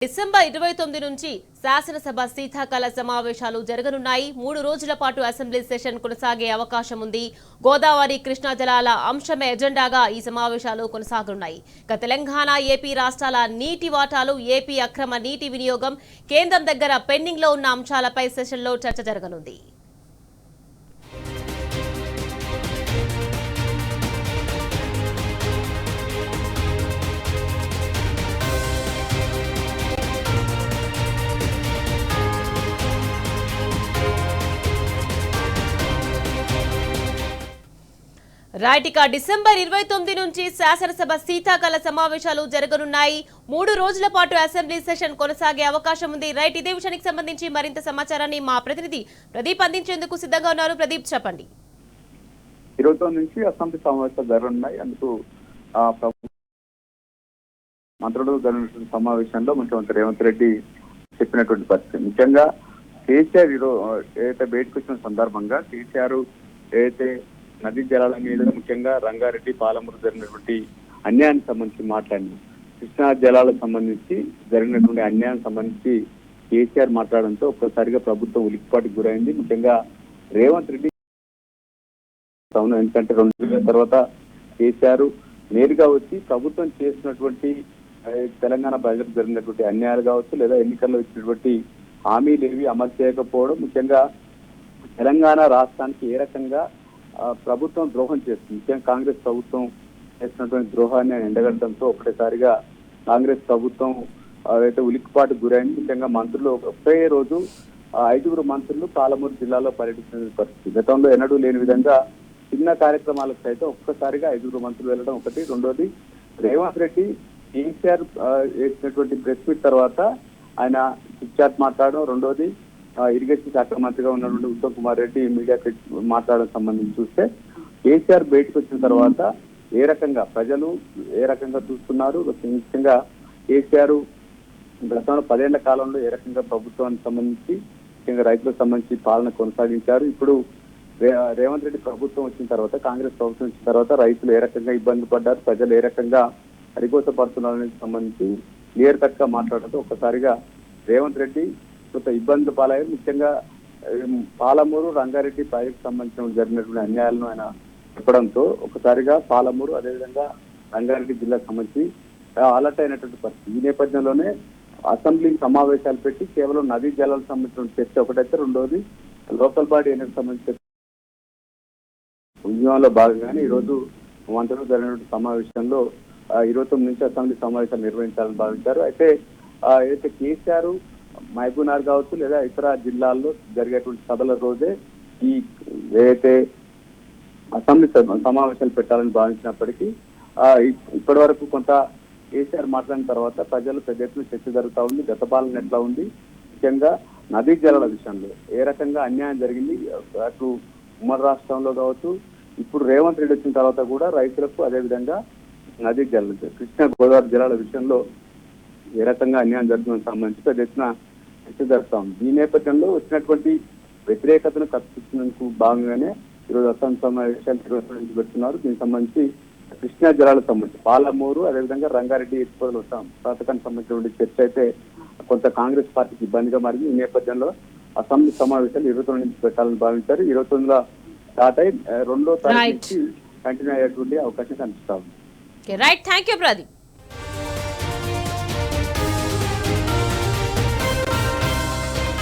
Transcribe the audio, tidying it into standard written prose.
December 29 నుంచి శాసనసభ శీతాకాల సమావేశాలు జరగనున్నాయి. 3 రోజుల పాటు అసెంబ్లీ సెషన్ కొనసాగే అవకాశం ఉంది. గోదావరి కృష్ణా జలాల అంశమే ఎజెండాగా ఈ సమావేశాలు కొనసాగనున్నాయి. తెలంగాణ ఏపీ రాష్ట్రాల నీటి వాటాలు, ఏపీ అక్రమ నీటి వినియోగం, కేంద్రం దగ్గర పెండింగ్ లో ఉన్న అంశాలపై సెషన్లో చర్చ జరగనుంది. రైట్, ఇక డిసెంబర్ 29 నుంచి శాసనసభ శీతాకాల సమావేశాలు జరగనున్నాయి. 3 రోజుల పాటు అసెంబ్లీ సెషన్ కొనసాగే అవకాశం ఉంది. రైట్, ఇదే విషయానికి సంబంధించి మరింత సమాచారాన్ని మా ప్రతినిధి ప్రదీప్ అందించేందుకు సిద్ధంగా ఉన్నారు. ప్రదీప్, చెప్పండి. 29 నుంచి అసెంబ్లీ సమావేశాలు జరగనున్నాయి. అందుకు మంత్రులు జరిగినటువంటి సమావేశంలో ముఖ్యమంత్రి రేవంత్ రెడ్డి చెప్పినటువంటి పరిస్థితి. ముఖ్యంగా కేసీఆర్ ఏదైతే బయటకు వచ్చిన సందర్భంగా కేసీఆర్ ఏదైతే నదీ జలాల మీద ముఖ్యంగా రంగారెడ్డి, పాలమూరు జరిగినటువంటి అన్యాయానికి సంబంధించి మాట్లాడింది. కృష్ణా జలాలకు సంబంధించి జరిగినటువంటి అన్యాయానికి సంబంధించి కేసీఆర్ మాట్లాడడంతో ఒక్కసారిగా ప్రభుత్వం ఉలిక్కిపాటుకు గురైంది. ముఖ్యంగా రేవంత్ రెడ్డి ఎందుకంటే 2 తర్వాత కేసీఆర్ నేరుగా వచ్చి ప్రభుత్వం చేసినటువంటి తెలంగాణ ప్రజలకు జరిగినటువంటి అన్యాయాలు కావచ్చు, లేదా ఎన్నికల్లో ఇచ్చినటువంటి హామీలు ఏవి అమలు చేయకపోవడం, ముఖ్యంగా తెలంగాణ రాష్ట్రానికి ఏ రకంగా ప్రభుత్వం ద్రోహం చేస్తుంది, ముఖ్యంగా కాంగ్రెస్ ప్రభుత్వం చేసినటువంటి ద్రోహాన్ని ఎండగట్టడంతో ఒకటేసారిగా కాంగ్రెస్ ప్రభుత్వం అయితే ఉలిక్కిపాటుకు గురైంది. ముఖ్యంగా మంత్రులు ఒకే రోజు 5 మంత్రులు పాలమూరు జిల్లాలో పర్యటించిన పరిస్థితి. గతంలో ఎన్నడూ లేని విధంగా చిన్న కార్యక్రమాలకు సైతం ఒక్కసారిగా 5 మంత్రులు వెళ్ళడం ఒకటి. రెండోది, రేవంత్ రెడ్డి కేసీఆర్ చేసినటువంటి ప్రెస్ మీట్ తర్వాత ఆయన చిట్చాట్ మాట్లాడడం. రెండోది, ఇరిగేషన్ శాఖ మంత్రిగా ఉన్నటువంటి ఉత్తమ్ కుమార్ రెడ్డి మీడియాకి మాట్లాడడం సంబంధించి చూస్తే కేసీఆర్ బయటకు వచ్చిన తర్వాత ఏ రకంగా ప్రజలు ఏ రకంగా చూస్తున్నారు, ముఖ్యంగా కేసీఆర్ గతంలో 10 ఏళ్ల కాలంలో ఏ రకంగా ప్రభుత్వానికి సంబంధించి ముఖ్యంగా రైతులకు సంబంధించి పాలన కొనసాగించారు. ఇప్పుడు రేవంత్ రెడ్డి ప్రభుత్వం వచ్చిన తర్వాత, కాంగ్రెస్ ప్రభుత్వం వచ్చిన తర్వాత రైతులు ఏ రకంగా ఇబ్బంది పడ్డారు, ప్రజలు ఏ రకంగా అరిగోత పడుతున్నారనేది సంబంధించి క్లియర్ కట్ గా మాట్లాడటంతో ఒక్కసారిగా రేవంత్ రెడ్డి కొంత ఇబ్బందులు పాలయ్యారు. ముఖ్యంగా పాలమూరు, రంగారెడ్డి ప్రాజెక్టు సంబంధించిన జరిగినటువంటి అన్యాయాలను ఆయన చెప్పడంతో ఒకసారిగా పాలమూరు అదేవిధంగా రంగారెడ్డి జిల్లాకు సంబంధించి అలర్ట్ అయినటువంటి పరిస్థితి. ఈ నేపథ్యంలోనే అసెంబ్లీ సమావేశాలు పెట్టి కేవలం నదీ జలాలకు సంబంధించిన చర్చ ఒకటైతే, రెండోది లోకల్ బాడీ ఎన్నికలకు సంబంధించిన ఉద్యమంలో భాగంగానే ఈ రోజు మంత్రులు జరిగినటువంటి సమావేశంలో 29 నుంచి అసెంబ్లీ సమావేశాలు నిర్వహించాలని భావించారు. అయితే ఏదైతే కేసీఆర్ మహబూబ్నగర్ కావచ్చు లేదా ఇతర జిల్లాల్లో జరిగేటువంటి సభల రోజే ఈ ఏదైతే అసెంబ్లీ సమావేశాలు పెట్టాలని భావించినప్పటికీ ఇప్పటి వరకు కొంత కేసీఆర్ మాట్లాడిన తర్వాత ప్రజలు పెద్ద ఎత్తున చర్చ జరుగుతూ ఉంది. గత పాలన ఎట్లా ఉంది, ముఖ్యంగా నదీ జలాల విషయంలో ఏ రకంగా అన్యాయం జరిగింది, అటు ఉమ్మడి రాష్ట్రంలో కావచ్చు, ఇప్పుడు రేవంత్ రెడ్డి వచ్చిన తర్వాత కూడా రైతులకు అదేవిధంగా నదీ జలాలు కృష్ణా గోదావరి జలాల విషయంలో ఏ రకంగా అన్యాయం జరుగుతుందని సంబంధించి పెద్ద ఎత్తున చర్చ జరుగుతూ ఉంది. ఈ నేపథ్యంలో వచ్చినటువంటి వ్యతిరేకతను కప్పించినందుకు భాగంగానే ఈరోజు అసెంబ్లీ సమావేశాలు పెడుతున్నారు. దీనికి సంబంధించి కృష్ణా జలాలకు సంబంధించి పాలమూరు అదేవిధంగా రంగారెడ్డి ఎత్తిపోతల పథకానికి సంబంధించినటువంటి చర్చ అయితే కొంత కాంగ్రెస్ పార్టీకి ఇబ్బందిగా మారింది. ఈ నేపథ్యంలో అసెంబ్లీ సమావేశాలు 29 నుంచి పెట్టాలని భావించారు. 29లో స్టార్ట్ అయి 2వ తారీఖు నుంచి కంటిన్యూ అయ్యేటువంటి అవకాశం కనిపిస్తా ఉంది. Right, thank you Pradeep.